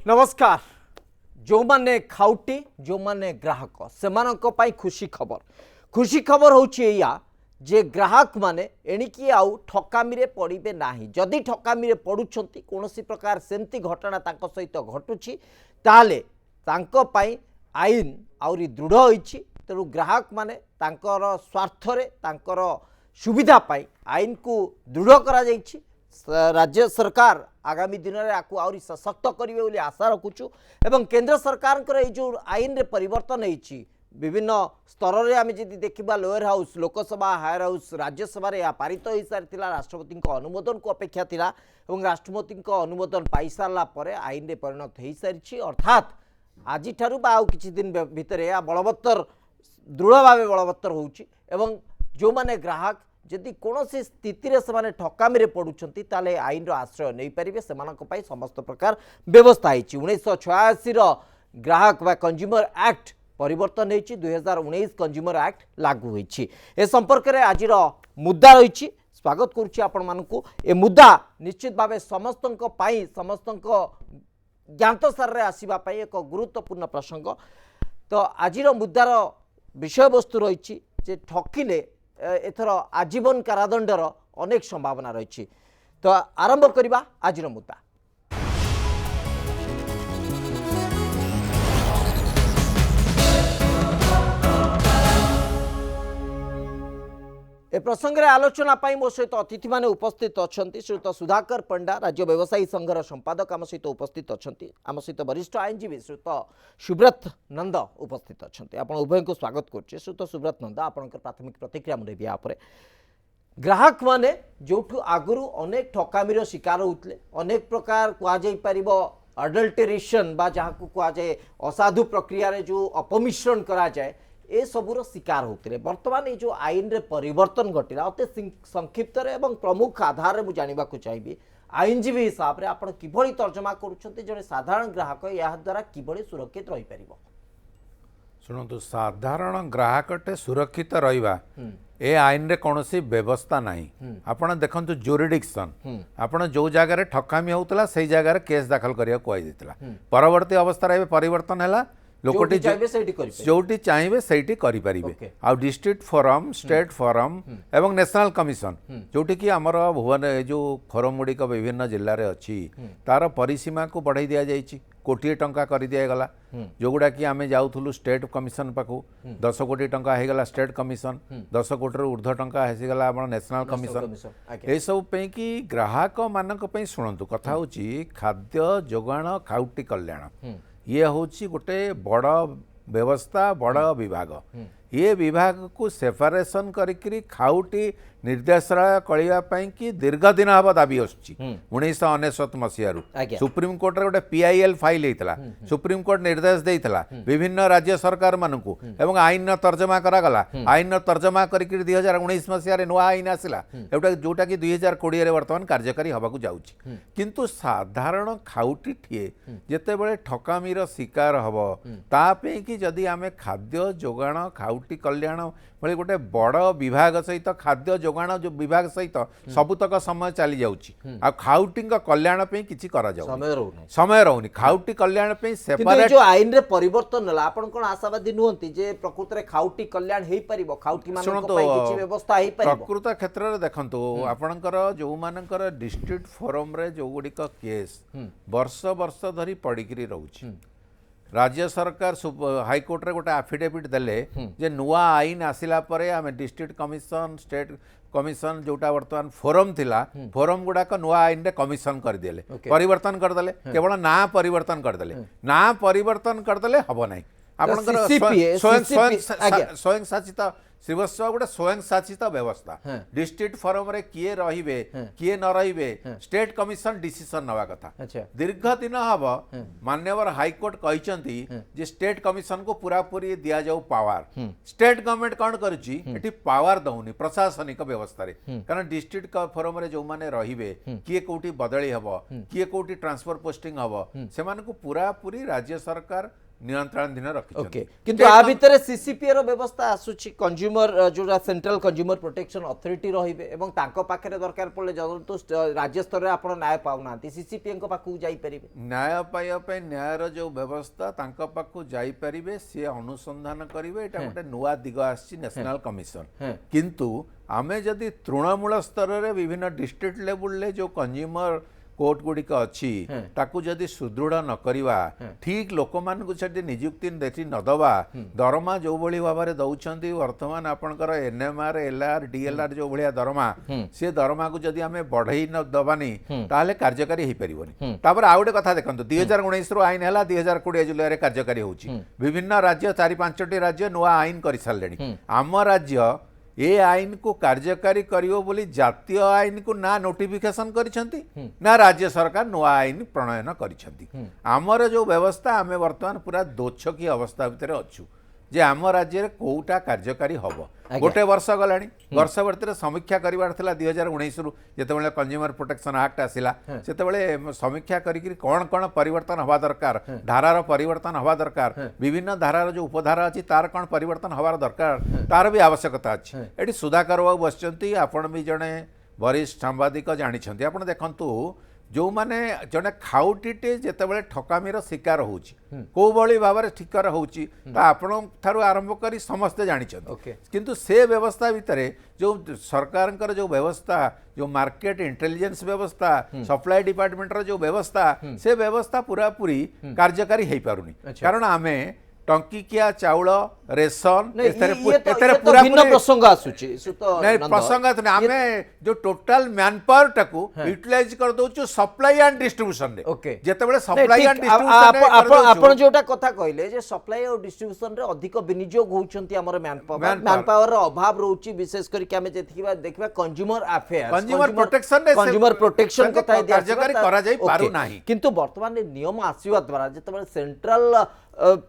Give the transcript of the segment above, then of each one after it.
नमस्कार। जो माने खाउटी जो माने ग्राहक से खुशी खबर होउछि जे ग्राहक माने एणिकी आउ ठकामी पड़े ना। जदि ठकामी पड़ुछंती कोनोसी प्रकार सेमती घटना तांको सहित घटुछि ताले तांको पई आईन आउरी दृढ़ होइछि। तेणु ग्राहक माने तांकर स्वार्थरे तांकर सुविधा पाई आईन को दृढ़ करा जाइछि। राज्य सरकार आगामी दिन में आपको आहरी सशक्त करेंगे बोली आशा रखुचु एवं केंद्र सरकार जो आईन रे परिवर्तन होइछि विभिन्न स्तर में आम जब देखा lower house Lok Sabha higher house Rajya Sabha यह पारित हो सारी राष्ट्रपति अनुमोदन को अपेक्षा थिला एवं राष्ट्रपति अनुमोदन पाई सारा पर आईन रे परिणत हो सारी। अर्थात आज कि दिन भितर यह बलवत्तर दृढ़ भाव बलवत्तर होउछि एवं जो माने ग्राहक जदि कौन स्थिति से ठकामी पड़ुंट ताले आईन आश्रय नहीं पारे से समस्त प्रकार व्यवस्था है। 1986 ग्राहक व कंज्यूमर एक्ट परिवर्तन होती 2019 कंज्यूमर एक्ट लागू होती। ए संपर्क में आज मुद्दा रही स्वागत करुच्ची आपण मानकु। ए मुद्दा निश्चित भाव समस्त ज्ञात सारे आसवाई एक गुरुत्वपूर्ण प्रसंग। तो आज मुद्दार विषय वस्तु रही ठकिले एथर आजीवन कारादंडर अनेक संभावना रही। तो आरंभ करवा आज मुद्दा। ए प्रसंग में आलोचना पाई मो सहित अतिथि माने उपस्थित अच्छा। श्रीयुत सुधाकर पंडा राज्य व्यवसायी संघर संपादक आम सहित उपस्थित अच्छा। आम सहित वरिष्ठ आईनजीवी श्रीयुत सुब्रत नंद उपस्थित अच्छा। आप उभय को स्वागत करुच्चे। श्रीयुत सुब्रत नंद आपण प्राथमिक प्रतिक्रिया मुझे यहाँ ग्राहक माने जो आगुरी अनेक ठकामीर शिकार होते अनेक प्रकार कहुपर अडल्टेरेशन बा जहाँ को कहुए असाधु प्रक्रिया जो अपमिश्रण करा जाए ए सबूर शिकार होते। बर्तमान ये जो आईन रे परिवर्तन घटिला अति संक्षिप्त एवं प्रमुख आधार में जानवा चाहिए आईनजीवी हिसाब से आप किभली तर्जमा करुछंते जने साधारण ग्राहक या द्वारा किभली सुरक्षित रही परिबो। शुणु साधारण ग्राहकटे सुरक्षित रहिबा ए आईन रे कौनसी व्यवस्था नाही। आपण देखंतु जुरिडिक्शन आपण जो जगह ठकामी होतला से जगह केस दाखल करिया कोइ दितला परवर्ती अवस्था रे परिवर्तन हैला लोकटी जोटी चाहिए सही करें आ डिस्ट्रिक्ट फोरम स्टेट फोरम एवं नेशनल कमिशन जोटी कि आमर भुवन जो फोरम गुड़िक विभिन्न जिले में अच्छी तार परिसीमा को बढ़ाई दि जाइए कोटी टंका कर दिगला जो गुड़ा कि आम जाऊँ स्टेट कमिशन पाखु 10 कोटी टंका होगला स्टेट कमिशन 10 कोटी ऊर्ध्व टंका होगला नेशनल कमिशन ये सब कि ग्राहक मानक शुणु कथा हूँ खाद्य जोगाण खाउटी कल्याण ये हूँ गोटे बड़ व्यवस्था बड़ विभाग ये विभाग को सेपरेशन करी खाउटी निर्देशालय कलियापाई कि दीर्घ दिन हम दाबी आसुची 1999 मसीह सुप्रीम कोर्ट रे गोटे पीआईएल फाइल होता सुप्रीम कोर्ट निर्देश देता विभिन्न राज्य सरकार मानकू एवं आईन तर्जमा करागला आईन तर्जमा करी 2019 मसीह नुआ आईन आसला जोटा कि 2020 वर्तमान कार्यकारी हवाक जाऊँगी। किंतु साधारण खाउटी ठिए जेतेबेले ठकामीर शिकार हम तापे कि जदि आमे खाद्य जोगाण खाउटी कल्याण भली गोटे बड़ विभाग सहित खाद्य जोगाण जो विभाग सहित सबुतक समय चली जाउची आ खाउटी कल्याण पे किछि करा जाउ समय रहउनी खाउटी कल्याण पे सेपरेट जो आईन रे परिवर्तन हला आपण कोन आशावादी नुहंती जे प्रकृत रे खाउटी कल्याण हेई परिबो खाउटी मान को पई किछि व्यवस्था हेई परिबो। प्रकृत क्षेत्र रे देखंतु आपणकर जो मानकर डिस्ट्रिक्ट फोरम रे जो गुडिक केस वर्ष वर्ष धरी पडिकरी रहउची राज्य सरकार हाईकोर्ट रे गोटे एफिडेविट देले जे नुआ आईन आसिला परे आमे डिस्ट्रिक्ट कमिशन स्टेट कमिशन जोटा वर्तमान फोरम थिला फोरम गुडाक नुआ आईन रे कमिशन कर देले परिवर्तन कर देले केवल ना परिवर्तन कर देले ना परिवर्तन कर देले हबो नै आपनकर स्वयं शासित श्रीवत्सव गोटे स्वयं शासित व्यवस्था डिस्ट्रिक्ट फोरम रे किए रहिबे किए न रहिबे स्टेट कमिशन डिसीजन नवा कथा दीर्घ दिन हम माननीय हाईकोर्ट कहिसंती जे स्टेट कमिशन को पूरा पूरी दिया जाऊ पावर स्टेट गवर्नमेंट कौन करुची एठी पावर दउनी प्रशासनिक व्यवस्था रे कारण डिस्ट्रिक्ट फोरम रे जो माने रहिबे किए कोठी बदली हबो किए कोठी ट्रांसफर पोस्टिंग हबो से माने को पूरा पूरी राज्य सरकार नियंत्रणाधीन ओके रखिछन्ति किंतु आ भितर सीसीपी रो व्यवस्था आसुची कंज्यूमर जो सेंट्रल कंज्यूमर प्रोटेक्शन अथॉरिटी रहिबे एवं तांको पाखरे दरकार पड़ले जदंतु राज्य स्तर रे आपण न्याय पाउनांती सीसीपी को पाखु जाई परिबे न्याय पाइबा पे न्यायर जो व्यवस्था तांको पाखु जाई परिबे से अनुसंधान करिवे एटा गोटे नुआ दिग आछि नेशनल कमिशन किंतु आमे जदि तृणमूल स्तर रे विभिन्न डिस्ट्रिक्ट लेवल ले जो कंज्यूमर कोर्ट गुड़िक अच्छी ताकू जदि सुदृढ़ न करिवा ठीक लोक मानकु छडी नियुक्ति देती न दबा दरमा जो भली भाव में दउछंती वर्तमान आपनकर एनएमआर एलआर डीएलआर जो भलिया दरमा से दरमा को जदि आमे बढ़ई न दबानी ताले कार्यकारी हे परिबोनी तापर आ गोटे कथा देखंतु 2019 रो आईन हला 2020 जुलाई रे कार्यकारी होउची विभिन्न राज्य 4-5टी राज्य नुआ आईन करि सारलेनी आम राज्य ए आईन को कार्यकारी करियो बोली जातीय आईन को ना नोटिफिकेशन करिसंती ना राज्य सरकार नुआ आईन प्रणयन करिसंती आमर जो व्यवस्था आमे वर्तमान पूरा दोछकी अवस्था भितर अछु जे आम राज्य रे कोउटा कार्यकारी हबो गोटे वर्ष गलानी वर्ष भर समीक्षा करिवार थिला 2019 रु जेतेबेले कंज्यूमर प्रोटेक्शन एक्ट आसिला सेतेबेले समीक्षा करिकरी कोन कोन परिवर्तन हवा दरकार धारार परिवर्तन हवा दरकार विभिन्न धारार जो उपधारा अछि तार कोन परिवर्तन हवार दरकार तार भी आवश्यकता अछि एठी सुधाकर बाबू बसचंती आपण भी जणे वरिष्ठ सांबादिक जानिछंती आपण देखंतु जो माने जने खाउटीटे जेतेबेले ठकामीर शिकार होउची को बळी भाबरे ठिकर होउची ता आपण थारु आरंभ करी समस्त जानिछंती किंतु से व्यवस्था भितरे जो सरकारंकर जो व्यवस्था जो मार्केट इंटेलिजेंस व्यवस्था सप्लाई डिपार्टमेंट रो जो व्यवस्था से व्यवस्था पूरा पूरी कार्यकारी हेई पारुनी कारण आमे टंकिकिया चाउल रेशन पूरा भिन्न प्रसंग आसुची प्रसंग आमे जो टोटल मैन पावर टाकू यूटिलाइज कर दोचु सप्लाई एंड डिस्ट्रीब्यूशन रे ओके जेतेबेले सप्लाई एंड डिस्ट्रीब्यूशन आपण जोटा कथा कहले जे सप्लाई और डिस्ट्रीब्यूशन रे अधिक विनियोग होउचंती हमर मैन पावर रो अभाव रहउची विशेष करी के हमें जेथिबा देखबा कंज्यूमर अफेयर्स कंज्यूमर प्रोटेक्शन कथा कार्यकारी करा जाई पारु नाही किंतु वर्तमान नियम आसीवा द्वारा जेतेबेले सेंट्रल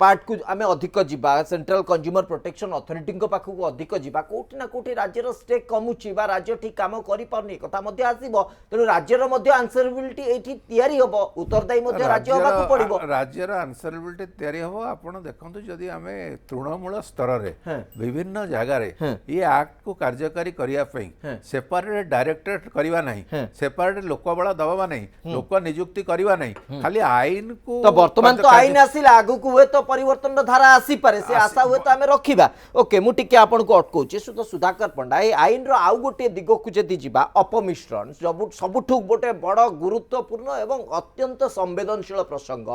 पार्ट को आमे अधिक जीवा सेंट्रल कंज्यूमर प्रोटेक्शन अथॉरिटी पाखु अधिक जीवा कोठी ना कोठी राज्यर स्टेक कमुची बा राज्य ठीक काम करि परनी कथा मध्ये आसीबो तेनु राज्यर मध्ये आंसरेबिलिटी एठी तयारी हबो उत्तरदायी मध्ये राज्य हबाकू पड़िबो राज्यर आंसरेबिलिटी तयारी हबो आपण देखंतु जदी आमे तृणमूल स्तर रे विभिन्न जगह रे ये एक्ट को कार्यकारी करिया पई सेपरेट डायरेक्टरेट करिवा नाही सेपरेट लोकबळ दबावा नाही लोक नियुक्ति करिवा नाही खाली आईन को तो वर्तमान तो आईन आसिला आगु को तो परिवर्तन धारा आसी पारे से आशा हुए तो आमे रखिबा ओके मु टिके आपन को अटकौचे सुधाकर पंडा ए आईन रो आउ गोटे दिग को जदी जिबा अपमिश्रण सबुठु गोटे बड़ गुरुत्वपूर्ण एवं अत्यंत संवेदनशील प्रसंग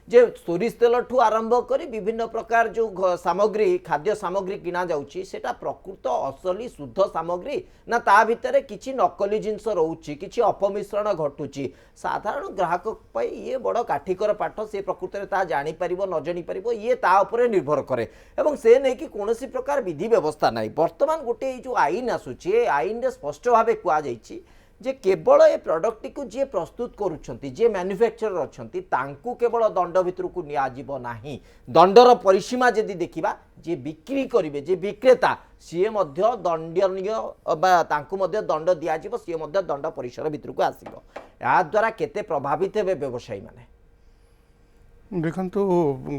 जे सोरिष तेल ठू आरंभ करी विभिन्न प्रकार जो सामग्री खाद्य सामग्री किना जाउची सेटा प्रकृत असली शुद्ध सामग्री ना ता भितरे किछि नकली जिंस रहउची किछि अपमिश्रण घटुची साधारण ग्राहक पई ये बड़ काठिकर पाठ से प्रकृत रे ता जानि परिबो न जानि परिबो ये ता ऊपर निर्भर करे एवं से नै कि कोनोसी प्रकार विधि व्यवस्था नाही वर्तमान गोटे जो आईन आसुची आईन रे स्पष्ट भाबे कुआ जाईची जे केवल ए प्रोडक्ट को जे प्रस्तुत करूछंती जे मैन्युफैक्चरर अछंती तांकू केवल दंड भितर को निया जीवो नाही दंडर परिसीमा जदि देखिबा जे बिक्री करिवे जे विक्रेता सीए मध्य दंडनीय बा तांकू मध्य दंड दिया जीवो सीए मध्य दंड परिसर भितर को आसीबो या द्वारा केते प्रभावित हेबे व्यवसायी माने देखंतु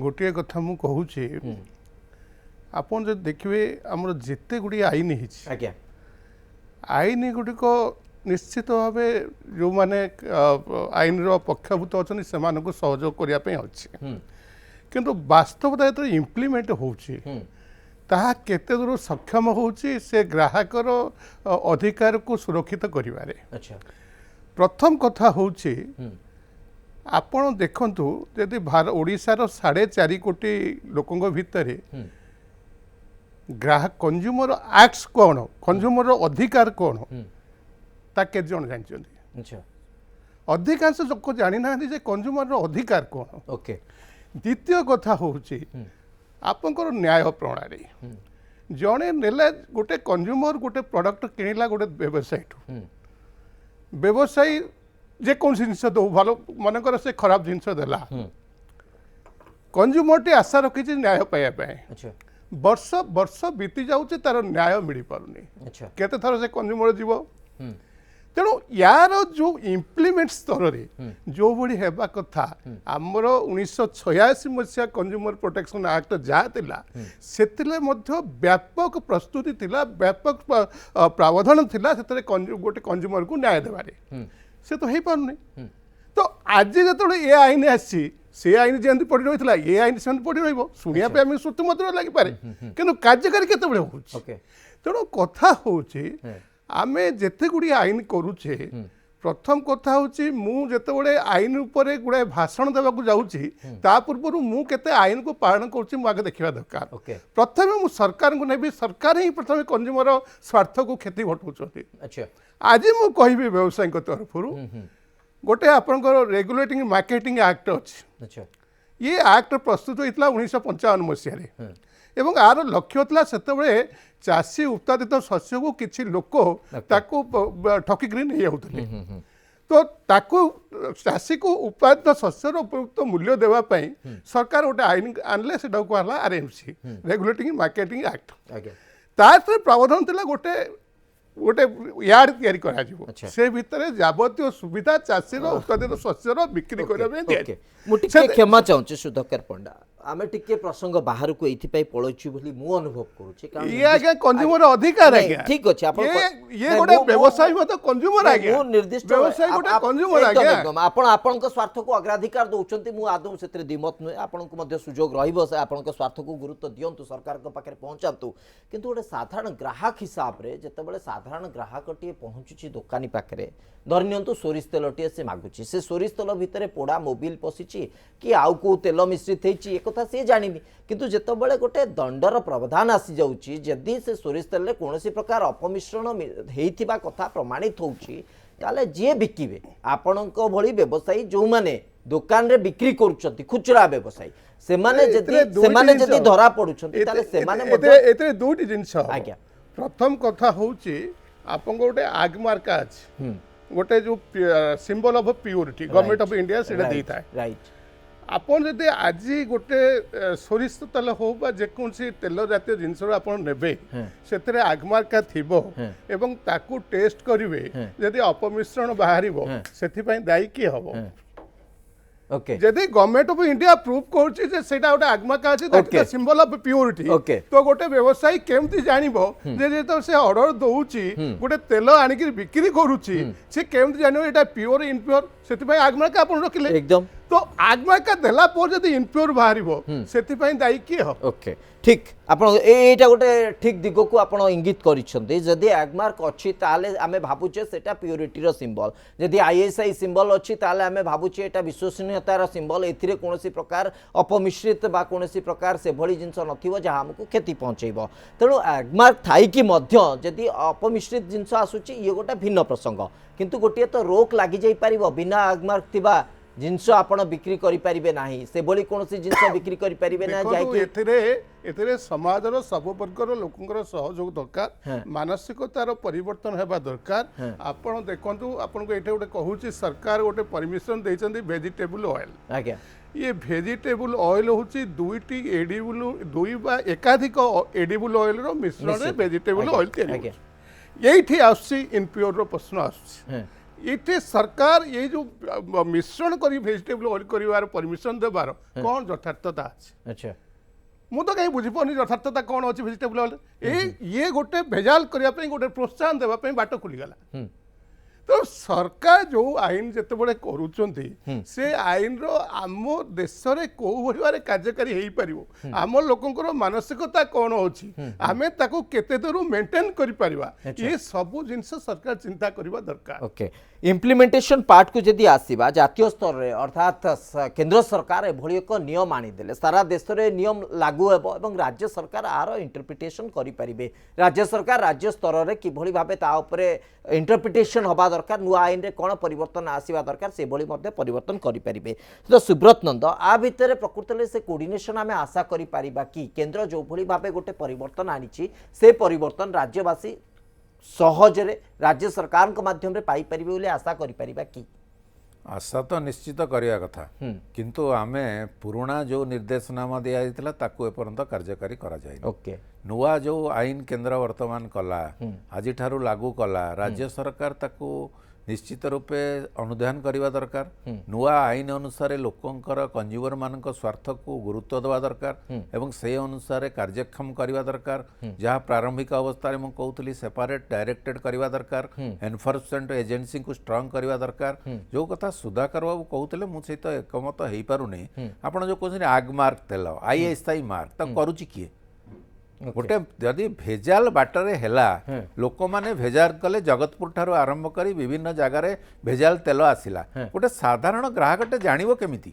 गोटिए कथा मु कहूची आपन जे देखिबे हमर जेते गुडी आईन हिची आज्ञा आईन गुडी को निश्चित भाव जो माने आईन पक्षभूत अच्छा से सहयोग करने अच्छे किंतु वास्तवता जो इम्प्लीमेंट होची ताहा केते दूर सक्षम होची से ग्राहकर अधिकार को सुरक्षित करिवारे। अच्छा प्रथम कथा होची आपण देखंतु यदि ओडिशार 4.5 कोटी लोकंग भितरे ग्राहक कंज्यूमर एक्ट्स कौन कंज्यूमर अधिकार कौन केते जन जानछन्ती। अच्छा अधिकांश लोक जानी ना जे कंज्यूमर अधिकार कौन। ओके द्वितीय कथा होची आपनकर न्याय प्रणाली जने नेला गोटे कंज्यूमर गोटे प्रोडक्ट किनिला गोटे व्यवसायी जे कौन जिनस दो भलो मन कर से खराब जिनस देला कंज्यूमर टी आशा रखी न्याय पाइबा पे। अच्छा वर्ष वर्ष बीती जाउचे तार न्याय मिली पारुनी। अच्छा केते थर से कंज्यूमर जीवो तेणु यार जो इम्प्लीमेंट स्तर में जो भली हेबा कथा आमर 1986 मसीहा कंज्यूमर प्रोटेक्शन एक्ट जहाँ थिला सेतिले मध्य व्यापक प्रस्तुति थिला व्यापक प्रावधान थिला सेतरे गोटे कंज्यूमर को न्याय देबारे से तो हे पारुनी तो आज जो ये आईन आसी से आईन जमी पड़ रही है ये आईन से पड़ रही शुणा आम श्रुति मधुर लगिपे कि कार्यकारी केतबे हो तेणु कथा हूँ आम जिते गुड़ी आईन करुचे प्रथम कथा हूँ मुझे आईन उपर गुड़ाए भाषण देवाक जाऊँगी ता पूर्व मुझे आईन को पालन करुँची मुझे देखा दरकार प्रथम मु सरकार को नेबी सरकार ही प्रथम कंज्यूमर स्वार्थ को क्षति घटाऊँ आज मु कहि व्यवसायी तरफ गोटे आपंकर रेगुलेटिंग मार्केटिंग एक्ट अच्छी ये एक्ट प्रस्तुत होता 1955 मसीह एवं आर लक्ष्य था से चाषी उत्पादित शस्य को किसी लोक ठकिक नहीं जाऊे तो ताकू चाषी को उत्पादित शस्यर उपयुक्त मूल्य देवाई सरकार गोटे आईन आनले से कहला आरएमसी रेगुलेटिंग मार्केटिंग एक्ट तार प्रावधान था गोटे गोटे यार्ड तैयारी करा से भितर जाबतीय सुविधा चाषी उत्पादित शस्यर बिक्री करने मुझे क्षमा चाहूँ सुधाकर पंडा आम टिके प्रसंग बाहर को ये पलैचु मु अनुभव करुँचे कंज्यूमर अधिकार ठीक अच्छे ये गोटे व्यवसायी मत कंज्यूमर निर्दिष्ट व्यवसायी गोटे कंज्यूमर आपण स्वार्थ को अग्राधिकार दौरान मुझे आदौ से दिमत नुहे आपको सुजोग रही स्वार्थ को गुरुत्व दिंतु सरकार पाखे पहुँचातु किंतु गोटे साधारण ग्राहक हिसाब से जितेबाला साधारण ग्राहक टे पहुँचुची दोकानी पाखे धरनियंतु सोरिष तेल टे से मागुची से सोरिष तेल भितर पोड़ा मोबिल पशिची कि आउ को तेल मिश्रित होती एक कथा सी जानी किंतु जितेबाला गोटे दंडर प्रावधान आसी जाऊँगी जदि से सोरिष तेल कौन प्रकार अपमिश्रण होता कथा प्रमाणित होउची ताले जे बिकिबे आपणक भली व्यवसायी जो माने दुकान रे बिक्री करूछंती खुचरा व्यवसायी सेमाने जदि धरा पडुछंती ताले सेमाने मध्ये एते दुटी जिंस आज्ञा प्रथम कथा होउची आपन गोटे आग मार्का अछि गोटे जो symbol of purity government of India सेटा देता है राइट आपन जदि आज गोटे सोरिष तेल हो बा जेकोसी तेल जातीय जिनस आपन नेबे सेतरे आगमार्का थिबो एवं ताकू टेस्ट करिवे जदि अपमिश्रण बाहरिबो सेथि पई दायी की हबो ओके जदि गवर्नमेंट ऑफ इंडिया प्रूव करछि जे सेटा गोटे आगमार्का अछि that is symbol of purity तो गोटे व्यवसायी केमति जानिबो जे तो से ऑर्डर दउछि गोटे तेल आनि के बिक्री करूछि से केमति जानिबो एटा प्योर इनप्योर सेथि पई आगमार्का आपन रखिले एकदम तो आगमार्का देला पर जदि इनप्योर बाहरिबो सेथि पई दायी की हो ओके ठीक आपण एटा गोटे ठीक दिग को आपण इंगित करिसंती जदि आगमार्क अछि ताले आमे भाबुचे सेटा प्योरिटी रो सिंबल जदि आईएसआई सिंबल अछि ताले आमे भाबुचे एटा विश्वसनीयता रो सिंबल एथिरे कोनोसी प्रकार अपमिश्रित बा कोनोसी प्रकार से भली जिंस नथिबो जहा हमकु क्षति पहुंचेबो तेणु आगमार्क थाई कि मध्य जदि अपमिश्रित जिंस आसुची ये गोटे भिन्न प्रसंग किंतु गोटे तो रोक लागि जाई परिबो बिना आगमार्क थिबा जिनस आपण बिक्री करि परिबे नाही से बोली कोनोसी जिनस बिक्री करि परिबे ना जाय कि एथिरे समाजर सब वर्गर लोकंकर सहयोग दरकार मानसिकतार परिवर्तन हेबा दरकार आपण देखंतु आपण को एठे गोटे कहूची सरकार गोटे परमिशन देइचंदी वेजिटेबल ऑयल आज्ञा ये वेजिटेबल ऑयल होची दुईटी एडिबल दुई बा एकाधिक एडिबल ऑयल रो मिश्रण रे वेजिटेबल ऑयल तैयारी यही आसी इनप्योर रो प्रश्न आसी ये सरकार ये जो मिश्रण करी वेजिटेबल ऑयल करिवार परमिशन देबार कौन यथार्थता अछि अच्छा मु तो कहीं बुझीपनी यथार्थता कौन अच्छी वेजिटेबल ऑयल ये गोटे भेजाल करने गोटे प्रोत्साहन देवाई बाट खुलीगला तो सरकार जो आईन जिते करुँच से आईन रो आम देश में कौ भाव कार्यकारी हो पार आम लोकंर मानसिकता कौन अच्छी आम केते दूर मेंटेन कर ये सब जिनस सरकार चिंता करबा दरकार ओके इम्प्लीमेंटेशन पार्ट को जदि आसीबा जातीय स्तर रे अर्थात केंद्र सरकार एभली एक नियम आनीदेले सारा देश में नियम लागू हेबो एवं राज्य सरकार आर इंटरप्रिटेशन करि परिबे राज्य सरकार राज्य स्तर रे किभली भाबे ता उपरे इंटरप्रिटेशन हबा दरकार नुआ आईन रे कोन परिवर्तन आसीबा दरकार से भली मध्ये परिवर्तन करि परिबे तो सुब्रत नंद आ भितर प्रकृतले से कोऑर्डिनेशन आमे आशा करि परिबा कि केंद्र जो भली भाबे गोटे परिवर्तन आनिछि से परिवर्तन राज्यवासी सहजरे राज्य सरकार के माध्यम रे पाई परिबे बोले आशा करि परिबा कि आशा तो निश्चित करवा कथा किंतु आमे पुराणा जो निर्देशनामा दिया जाइतिला ताकू एपर्यंत कार्यकारी करा जाय ओके नुआ जो आईन केंद्र वर्तमान कला आज ठारू लागू कला राज्य सरकार ताकू निश्चित रूपे अनुधान करने दरकार नुआ आईन अनुसार लोकंकर कंज्यूमर मान स्वार्थ को गुरुत्व देवा दरकार एवं से अनुसार कार्यक्षम करने दरकार जहाँ प्रारंभिक अवस्था में कहूली सेपरेट डायरेक्टेड करने दरकार एनफोर्समेंट एजेंसी को स्ट्रांग करने दरकार जो कथा सुधाकर बाबू कहते मुझे तो एकमत हो पारुनी आप जो कहते आगमार्क तेल आईएसआई मार्क तो करुच्ची किए गोटे जदि भेजाल बाटर हैला लोक माने भेजाल कले जगतपुर ठारू आरंभ करी विभिन्न जगार भेजाल तेल आसिला गोटे साधारण ग्राहकटे जानिबो केमिति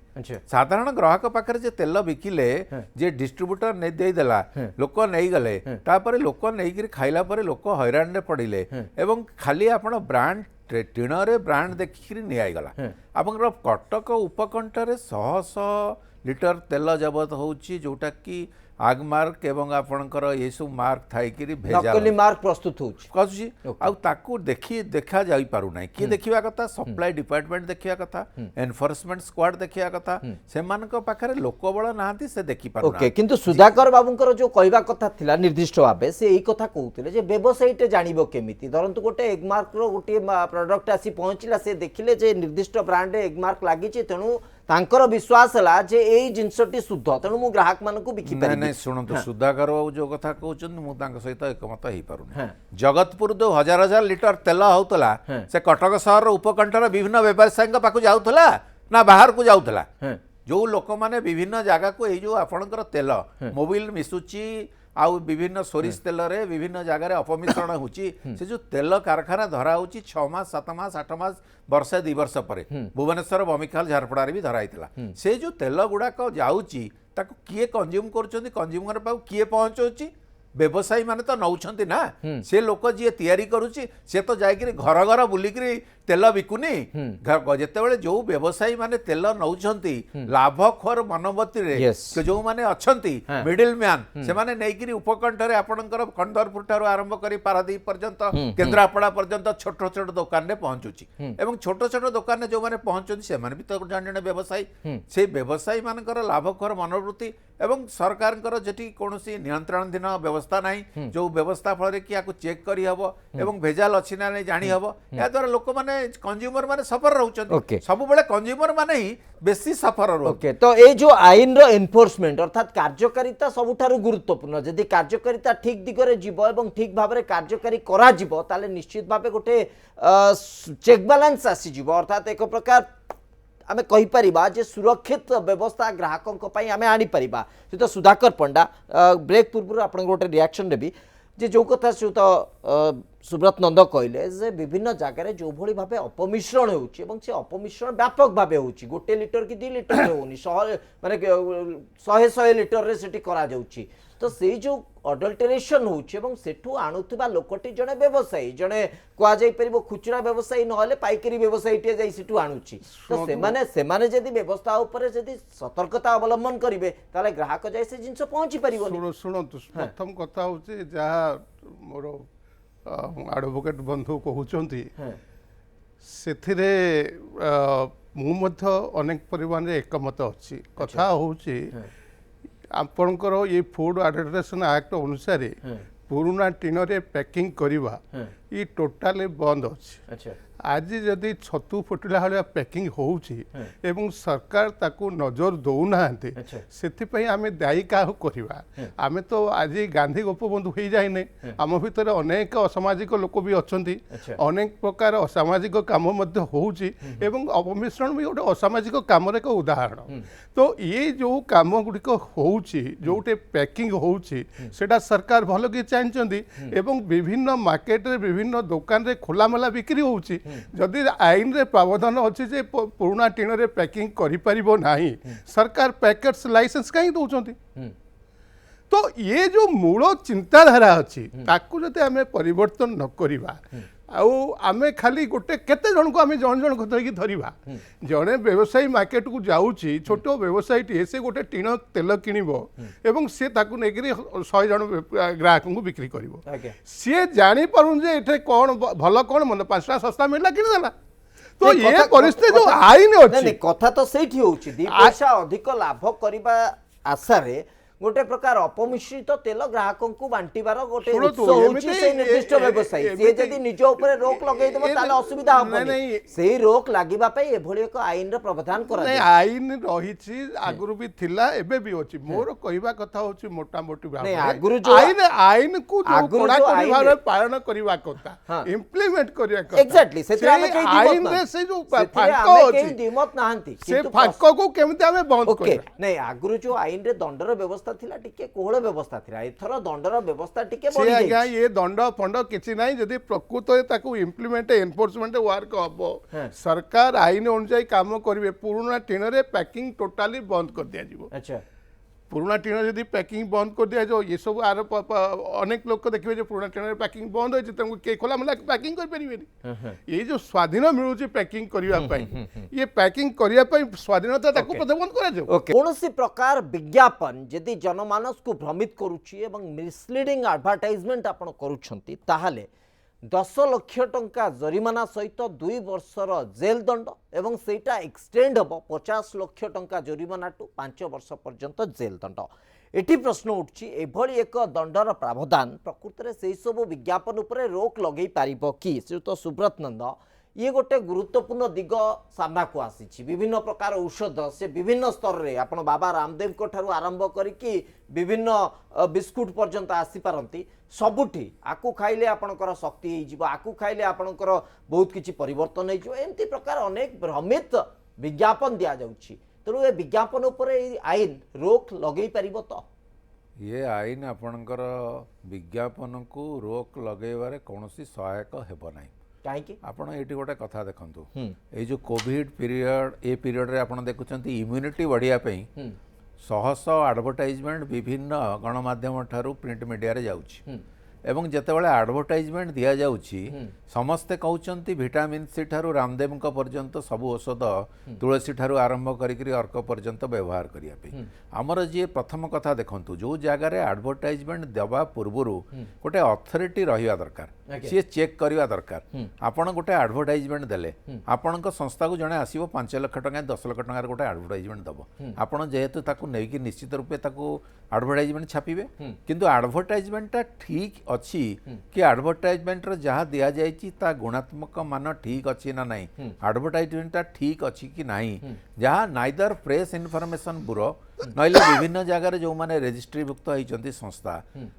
साधारण ग्राहक पाखरे जे तेल बिकिले जे डिस्ट्रीब्यूटर ने देई देला लोक नै गले तापर लोक नै गिरी खाइला परे लोक हैरान रे पड़िले एवं खाली आपण ब्रांड टीण रे ब्रांड देखिकरी नै आइगला आपनकर कटक उपकंठरे 100 लिटर तेल जबत होउची जोटा कि आगमार्क एवं आपणकर ये सब मार्क थाई करी नकली मार्क प्रस्तुत होची आउ ताकू देखा जाई पारु नै कि देखिबा कथा सप्लाई डिपार्टमेंट देखिबा कथा एनफोर्समेंट स्क्वाड देखिबा कथा से मानक पाखरे लोकबळ नाहंती से देखि पारु ओके किंतु सुधाकर बाबूंकर जो कहवा कथा थिला निर्दिष्ट भाबे से एई कथा कहउतिले जे व्यवसायीटे जानिबो केमिति धरंतु गोटे एगमार्क रो गोटे प्रोडक्ट आसी पहुंचला से देखिले जे निर्दिष्ट ब्रांड एगमार्क लागि छि तेनु तांकर विश्वास है जे एई जिनसटी शुद्ध तेणु मु ग्राहक मानकु बिकी पारि नहीं शुणु सुधाकर बाबू जो कथा कहउछन मु तांक सहित एकमत हेई पारुनी जगतपुर जो हजार हजार लिटर तेल होतला से कटक शहर उपकंठर विभिन्न व्यवसायी पाखु जाउथला ना बाहर को जाउथला जो लोक माने विभिन्न जगह को ए जो आपणकर तेल मोबिल मिसुची आउ विभिन्न सोरिष तेल रे विभिन्न जगह अपमिश्रण होची से जो तेल कारखाना धरा होची 6 मास 7 मास 8 मास वर्षे 2 वर्ष पर भुवनेश्वर बमिखाल झारपड़ा भी धरा से जो तेल गुड़ाक जाऊँगी ताको किए कंज्यूम कर कंज्यूमर पाक किए पहुँचाऊँगी व्यवसायी माने तो नौछंती ना से लोक जी तैयारी करुच्ची से तो जाकर घर घर बुलिकी तेल बिकुनी जितेबाला जो व्यवसायी माने तेल नौछंती लाभखोर मनोवती रे जो माने अच्छंती मिडिल मैन से माने नेइकिरी उपकंठरे आपणकर कंदरपुर ठारू आरंभ करी पारादीप पर्यंत केन्द्रापड़ा पर्यंत छोट छोट दुकान रे पहुंचुची एवं छोट छोट दुकान रे जो माने पहुंचुची से माने भी तो जण जण व्यवसायी से व्यवसायी मानकर लाभखोर मनोवृत्ति एवं सरकार जेठी कोनोसी नियंत्रणाधीन व्यवस्था नहीं जो व्यवस्था फल कि चेक करी हबो एवं भेजाल अछि ना नहीं जानी हबो या द्वारा लोक माने कंज्यूमर माने सफर रहउछन सब बेले कंज्यूमर माने ही बेसी सफर रहउ ओके तो ए जो आईन रो एनफोर्समेंट अर्थात कार्यकारिता सबुठारु गुरुत्वपूर्ण जदि कार्यकारिता ठीक दिगरे जीवो एवं ठीक भाबरे कार्यकारी करा जीवो ताले निश्चित भाबे गोटे चेक बैलेंस आसी जीवो अर्थात एक प्रकार आम कहीपर जे सुरक्षित व्यवस्था ग्राहकों आम आनीपर तो सुधाकर पंडा ब्रेक पूर्व आप गोटे रिएक्शन देवी जे जो कथा से तो सुब्रत नंद कहले जे विभिन्न जगार जो भाई भाव अपमिश्रण होचे अपमिश्रण व्यापक भाव हो गोटे लिटर कि 2 लिटर होनी माने 100 लिटर रे सेठी करा जाउची तो से जो अडल्टरेशन होठू आणुवा लोकटी जड़े व्यवसायी जड़े कह खुचरा व्यवसायी ना पाइकारी व्यवसायी टे सेठू आणुची तो सेमाने जदि व्यवस्था उपर जदि सतर्कता अवलंबन करेंगे ताले ग्राहक जाए से जिनस पहुँची पार शुणु प्रथम कथा हूँ जहाँ मोर एडवोकेट बंधु कहते से अनेक परिमाण एकमत अच्छी कथा हूँ आपणकर ये फूड एडल्ट्रेशन एक्ट अनुसार पुराना टीन रे पैकिंग करवा ये टोटाली बंद अच्छी आज जदि छतु फुटिला भाया पैकिंग होउची एवं सरकार ताकू नजर दौना से आम दायी क्या करवा आम तो आज गांधी गोपबंधु हो जाए आम भितर अनेक असामाजिक लोक भी अच्छा अनेक प्रकार असामाजिक कम होउची एवं अपमिश्रण भी गोटे असामाजिक कम एक उदाहरण तो ये जो कम गुड़िक होउची जोटे पैकिंग होउची सेटा सरकार भल कि चाहती एवं विभिन्न मार्केट रे विभिन्न दुकान रे खोलामेला बिक्री होउची जदि आईन रे प्रावधान अच्छी जे पुराना टीन रे पैकिंग करि परिबो नाही सरकार पैकेट्स लाइसेंस कहीं दौरान तो ये जो मूल चिंताधारा अच्छी ताकू जदि आम परिवर्तन न करिबा आमे खाली गोटे केते जन को आमे जन जन धरिकी धरिबा जड़े व्यवसायी मार्केट को जाऊँगी छोट व्यवसायी टी से गोटे टीण तेल किणव एवं सी ताकू नेकरी 100 जन ग्राहक को बिक्री कर सी जानी पारुन जे एठे कौन भल कौन मन 5 टा सस्ता मिलला किणदेला तो नहीं, ये कथा- परिस्थिति जो कथा- आईन नहीं, अच्छी नहीं, कथा तो ସେଇଠି ହଉଛି ଦି ପଇସା ଅଧିକ ଲାଭ କରିବା ଆଶାରେ ଗୋଟେ ପ୍ରକାର ଅପମିଶ୍ରିତ ତେଲ ଗ୍ରାହକଙ୍କୁ ବାଣ୍ଟିବାର ଗୋଟେ ଶୁଣନ୍ତୁ, ଉତ୍ସ ହଉଛି ଏମିତି- ସେଇ ନିର୍ଦ୍ଦିଷ୍ଟ ବ୍ୟବସାୟୀ ସିଏ ଏମିତି- ଯଦି ନିଜ ଉପରେ ରୋକ ଲଗେଇଦେବ ତାହେଲେ ଅସୁବିଧା ହବନି ନାଇଁ, ସେଇ ରୋକ ଲାଗିବା ପାଇଁ ଏଭଳି ଏକ ଆଇନର ପ୍ରାବଧାନ ନାଇଁ କରାଯାଏ ଆଇନ ରହିଛି ଆଗରୁ ବି ଥିଲା ଏବେ ବି ଅଛି ମୋର କହିବା କଥା ହଉଛି ମୋଟାମୋଟି ନାଇଁ, ଭାବରେ ଆଗରୁ ଯୋଉ- ଆଇନକୁ ଆଗରୁ ଯୋଉ କଡ଼ାକଡ଼ି ଆଇନ- ଭାବରେ ପାଳନ କରିବା କଥା ହଁ। ଇମ୍ପ୍ଲିମେଣ୍ଟ କରିବା କଥା ଏକ୍ସାକ୍ଟଲି ସେଥିରେ ଆମେ ସେଇ କେହି ଦ୍ୱିମତ ଆଇନରେ ନାହାନ୍ତି। ସେଇ ଯୋଉ ସେଥିରେ ଫାଙ୍କ ଆମେ ଅଛି କେହି ଦ୍ୱିମତ ନାହାନ୍ତି ସେ କିନ୍ତୁ ଫାଙ୍କକୁ କେମିତି ଆମେ ବନ୍ଦ ଓକେ କରିବା ନାଇଁ ଆଗରୁ ଯୋଉ ଆଇନରେ ଦଣ୍ଡର ବ୍ୟବସ୍ଥା ଥିଲା ଟିକେ କୋହଳ ବ୍ୟବସ୍ଥା ଥିଲା ଏଥର ଦଣ୍ଡର ବ୍ୟବସ୍ଥା ଟିକେ ସେ ବଢି ଆଜ୍ଞା ଯାଇଛି ଇଏ ଦଣ୍ଡ ଫଣ୍ଡ କିଛି ନାହିଁ ଯଦି ପ୍ରକୃତରେ ତାକୁ ଇମ୍ପ୍ଲିମେଣ୍ଟ ଏନଫୋର୍ସମେଣ୍ଟ ୱାର୍କ ହବ ହଁ। ସରକାର ଆଇନ ଅନୁଯାୟୀ କାମ କରିବେ ପୁରୁଣା ଟିଣରେ ପ୍ୟାକିଂ ଟୋଟାଲି ବନ୍ଦ କରିଦିଆଯିବ ଆଚ୍ଛା ପୁରୁଣା ଟିଣ ଯଦି ପ୍ୟାକିଂ ବନ୍ଦ କରିଦିଆଯିବ ଏସବୁ ଆର ଅନେକ ଲୋକ ଦେଖିବେ ଯେ ପୁରୁଣା ଟିଣରେ ପ୍ୟାକିଂ ବନ୍ଦ ହୋଇଛି ତାଙ୍କୁ କେହି ଖୋଲାମେଲା ପ୍ୟାକିଂ କରିପାରିବେନି ଏଇ ଯୋଉ ସ୍ୱାଧୀନ ମିଳୁଛି ପ୍ୟାକିଂ କରିବା ପାଇଁ ଇଏ ପ୍ୟାକିଂ କରିବା ପାଇଁ ସ୍ୱାଧୀନତା ତାକୁ ବୋଧେ ବନ୍ଦ କରାଯାଉ ଓକେ କୌଣସି ପ୍ରକାର ବିଜ୍ଞାପନ ଯଦି ଜନମାନସକୁ ଭ୍ରମିତ କରୁଛି ଏବଂ ମିସଲିଡିଂ ଆଡଭର୍ଟାଇଜମେଣ୍ଟ ଆପଣ କରୁଛନ୍ତି ତାହେଲେ 10 ଲକ୍ଷ ଟଙ୍କା ଜରିମାନା ସହିତ 2 ବର୍ଷର ଜେଲ୍ ଦଣ୍ଡ ଏବଂ ସେଇଟା ଏକ୍ସଟେଣ୍ଡ ହେବ 50 ଲକ୍ଷ ଟଙ୍କା ଜରିମାନାଠୁ 5 ବର୍ଷ ପର୍ଯ୍ୟନ୍ତ ଜେଲ୍ ଦଣ୍ଡ ଏଠି ପ୍ରଶ୍ନ ଉଠୁଛି ଏଭଳି ଏକ ଦଣ୍ଡର ପ୍ରାବଧାନ ପ୍ରକୃତରେ ସେହି ସବୁ ବିଜ୍ଞାପନ ଉପରେ ରୋକ ଲଗେଇ ପାରିବ କି ଶ୍ରୀଯୁକ୍ତ ସୁବ୍ରତ ନନ୍ଦ ये गोटे गुरुत्वपूर्ण दिग सामना को आसी विभिन्न प्रकार औषध से विभिन्न स्तर में आप बाबा रामदेव को ठारू आरंभ करी विभिन्न बिस्कुट पर्यंत आसीपारती सबुठी आकु खाइले आपणकर शक्ति हो आकु खाइले आपणकर बहुत किसी परिवर्तन होमती प्रकार अनेक भ्रमित विज्ञापन दि जाऊँगी तेणु ए विज्ञापन उपर आईन रोक लगे पार तो ये आईन आपणकर विज्ञापन को रोक लगेबारे कौन सहायक हेब ना कहीं आपण ये गोटे कथा देखु ये जो कोविड पीरियड ए पीरियड रे आपण देखुं इम्यूनिटी बढ़ियापी शह शह आडभटाइजमेंट विभिन्न गणमाध्यम ठारू प्रिंट मीडिया रे जाउछि एवं जेतेबेले आडभटाइजमेंट दिया जाउछि समस्ते कहउचंती विटामिन सी ठारू रामदेव पर्यंत सबु औषध तुलसी ठारू आरंभ करी अर्क पर्यंत व्यवहार करिया पे आमर जी प्रथम कथा देखंतु जो जगार आडभटाइजमेंट देवा पूर्वरु गोटे अथॉरिटी रहिवा दरकार सी चेक करवा दरकार आपण गोटे आडभटाइजमेंट देले आपण संस्था को जने आसीबो 5 लाख टका 10 लाख टका गोटे आडभटाइजमेंट दबो आपण जेहेतु ताकू नेकी निश्चित रूपे ताकू आडभटाइजमेंट छापिबे किंतु आडभटाइजमेंट ठीक अच्छी कि आडभटाइजमेंट जहाँ दि जाइए ता गुणात्मक मान ठीक अच्छी ना नहीं आडभटाइजमेंट ठीक अच्छी कि नहीं जहाँ नाइदर प्रेस इनफॉरमेशन ब्यूरो नइले विभिन्न जगार जो माने रेजिस्ट्रीभुक्त होती संस्था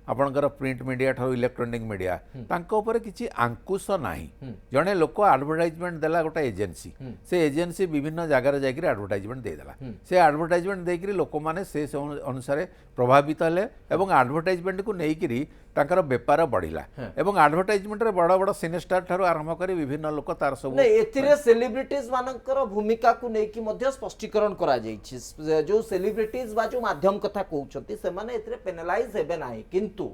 आपणकर प्रिंट मीडिया ठारू इलेक्ट्रोनिक मीडिया तांको ऊपर किछि अंकुश नाही जने लोक आडभटाइजमेंट देला गोटे एजेंसी से एजेंसी विभिन्न जगार जाइकरी आडभटाइजमेंट दे देला से आडभटाइजमेंट देकरी लोक माने से अनुसार प्रभावित हेले एवं आडभटाइजमेंट को नेइकरी तांकर बेपार बढ़िला एवं आडभटाइजमेंट रे बड़ बड़ सिनेस्टार ठारू आरंभ करी विभिन्न लोक तार सब नहीं एथिरे सेलिब्रिटीज मानकर भूमिका को नेकी मध्य स्पष्टीकरण करा जाइछि जो सेलिब्रिटीज बा जो माध्यम कथा कहउछंती से माने एथिरे पेनलाइज हेबे नाही किंतु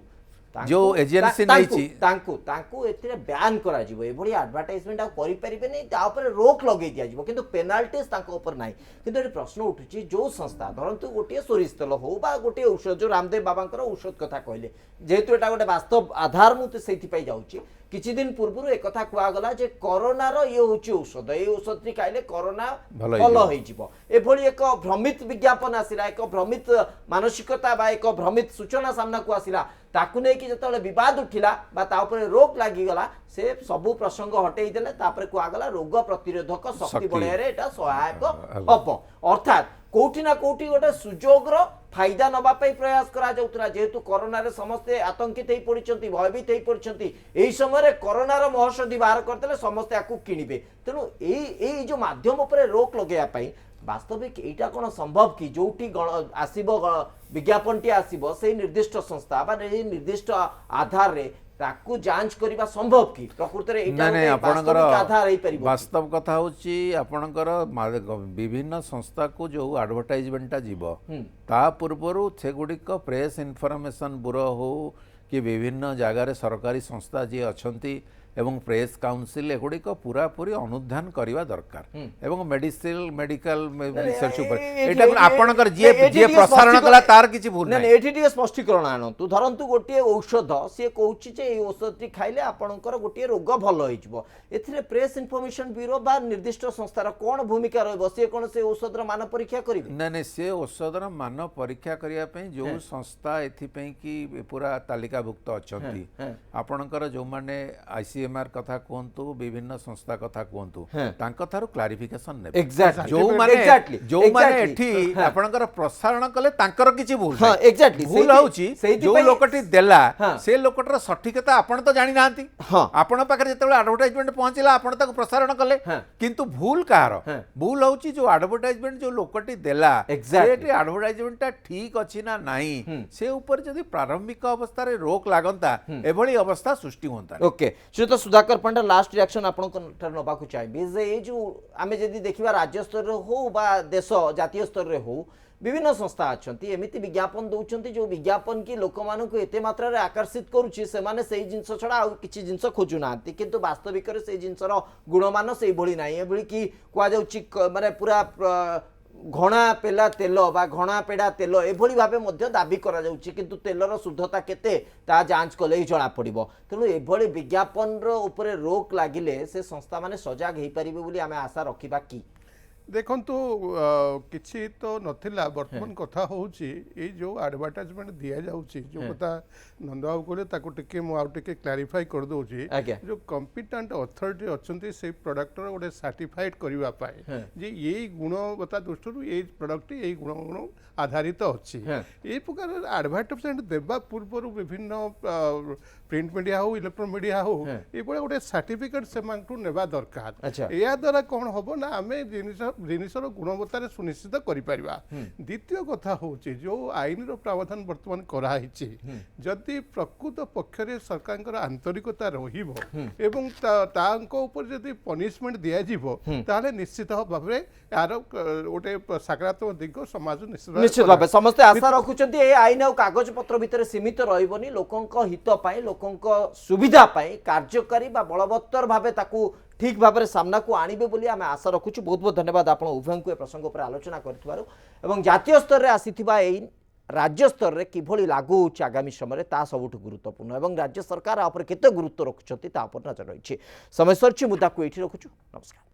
जो एजेंसी नैछि तांकु एथिरे बैन करा जिवो एभली एडवर्टाइजमेंट आ करि परिबे नै ता ऊपर रोक लगे दिया जिवो किंतु पेनाल्टीज तांको ऊपर नाही किंतु एठी प्रश्न उठुची जो संस्था धरंतु गोटे सोरिष तेल हो बा गोटे औषध जो रामदेव बाबांकर औषध कथा कहले जेहेतु एटा गोटे वास्तव आधार मु सेठी पई जाउची किछि दिन पूर्व एक कथा कुआगला जे कोरोना रो ये होची औषध ए औषध टी खाइले कोरोना भल होई जिवो एभली एक भ्रमित विज्ञापन आसिला एक भ्रमित मानसिकता बा एक भ्रमित सूचना सामना को आसिला ताकू नहीं कि जिते विवाद उठिला बा ता ऊपर रोक लागिगला से सबू प्रसंग हटेई देले तापर कुआगला रोग प्रतिरोधक शक्ति बढ़ाइरे एटा सहायक हब अर्थात कोठी ना कोठी गोटे सुजोगर फायदा नबा प्रयास करा जाउतरा जेहेतु कोरोना रे समस्ते आतंकित होई पड़िछंती भयभीत होई पड़िछंती एही समय रे कोरोना रो महौषधि बाहर करदेले समस्ते आकु किनिबे तेनु एई जो माध्यम ऊपर रोक लगेया पई वास्तविक एटा कोन संभव कि जोठी आसीबो विज्ञापनटी आसीबो से निर्दिष्ट संस्था बा निर्दिष्ट आधार रे ताकू जांच करबा संभव कि प्रकृति रे एटा नहीं आपणकर आधार होई परिबो वास्तव कथा होची आपणकर विभिन्न संस्था को जो एडवर्टाइजमेंट जीवो ता पूर्वरु से गुडिक प्रेस इनफॉरमेशन ब्यूरो हो कि विभिन्न जगार सरकारी संस्था जी अछंती एवं प्रेस काउंसिल एगुड़िक पूरा पूरी अनुधान करवा दरकार एवं मेडिकल रिसर्च ऊपर एटा आपनकर जे प्रसारण कला तार किछि भूल ना नाही एठी स्पष्टीकरण आणतु धरंतु गोटे औषध सी कहूँ जे औषध टी खाइले आपणकर गोटे रोग भल हो एथिरे प्रेस इनफॉरमेशन ब्यूरो बा निर्दिष्ट संस्थार कौन भूमिका रहबो सी कोन से औषधर मान परीक्षा करिवे ना नहीं से औषधर मान परीक्षा करिया पई जो संस्था एथि पई कि पूरा तालिकाभुक्त अछंती आपणकर जो माने आईसीएमआर कथा कहतु विभिन्न संस्था कथा कहतु तांको थारु क्लारिफिकेशन ने एग्जैक्टली जो माने एठी आपणकर प्रसारण कले तांकर किछि भूल हां एग्जैक्टली भूल होउची जो लोकटी देला से लोकटर सठिकता आपण तो जानि नांती आपण पाखरे जेतेबेले एडवर्टाइजमेंट पहुंचला आपण ताको प्रसारण कले किंतु भूल कार भूल होउची जो एडवर्टाइजमेंट जो लोकटी देला सेठी एडवर्टाइजमेंट ठीक अछि ना नाही से ऊपर जदी प्रारंभिक अवस्था रे रोक लागंता एभली अवस्था सृष्टि होंता ओके श्रीयुत सुधाकर पंडा लास्ट रिएक्शन आपन नबाकू चाहिए जे ये जो आमे जदी देखिबा राज्य स्तर रे हो बा देश जातीय स्तर रे हो विभिन्न संस्था अच्छा एमती विज्ञापन दौरान जो विज्ञापन की लोक मान एत मात्रा आकर्षित करुच्ची से जिनस छड़ा आउ कि जिनस खोजुना किंतु वास्तविक से जिनसर गुणमान से भली ना ये कि कहुच्छी माने पूरा घणा पेला तेल बा घणा पेड़ा तेल एभली भाबे मध्य दाबी करा जाउची किंतु तेलर शुद्धता केते ता जांच कले ही जणा पड़िबो तेणु एभली विज्ञापन रो ऊपर रोक लागिले से संस्था माने सजाग हेई परिबे बोली आमे आशा रखिबा की देखंतु किछि तो नथिला वर्तमान कथा होउची ए जो एडवर्टाइजमेंट दिया जाउची जो कथा नंदबाबू कोले ताको टिके मु आउ टिके क्लैरिफाई कर दोउची जो कॉम्पिटेंट अथॉरिटी अछंती से प्रोडक्ट रो गोटे सर्टिफाइड करबा पाए जे एई गुणवत्ता दृष्टिरु एई प्रोडक्ट एई गुण आधारित अछि ए प्रकार एडवर्टाइजमेंट देबा पूर्व विभिन्न प्रिंट मीडिया हो इलेक्ट्रॉनिक मीडिया हो ए बडा गोटे सर्टिफिकेट से मांगटू नेबा दरकार या द्वारा कोन होबो ना आमे जिनिसर गुणवत्ता सुनिश्चित करिपारिबा द्वितीय कथा होची जो आईन रो प्रावधान वर्तमान करा हिची जदि प्रकृत पक्षरे सरकारकर आंतरिकता रहिबो एवं तांको ऊपर जदि पनिशमेंट दिया जिवो ताले निश्चित भाबरे यार गोटे सकारात्मक दिग समाज निश्चित भाबे समस्त आशा रखुचंती ए आईन और कागज पत्र भितर सीमित रहिबोनी लोकंक हित पाई लोकंक सुविधा पाई कार्यकारी बा बलवत्तर भाबे ताकू ठीक भाव में सामना को आणबे बोली आम आशा रखुचु बहुत बहुत धन्यवाद आप उभय को प्रसंग पर आलोचना कर जातीय स्तर में आसीथिबा एई राज्य स्तर में किभली लागू होउछि आगामी समय ता सबुठ गुरुत्वपूर्ण एवं राज्य सरकार आ केते गुरुत्व रखुछंती ता पर नजर रही समय सरछि मुद्दा को एठी रखुचु नमस्कार।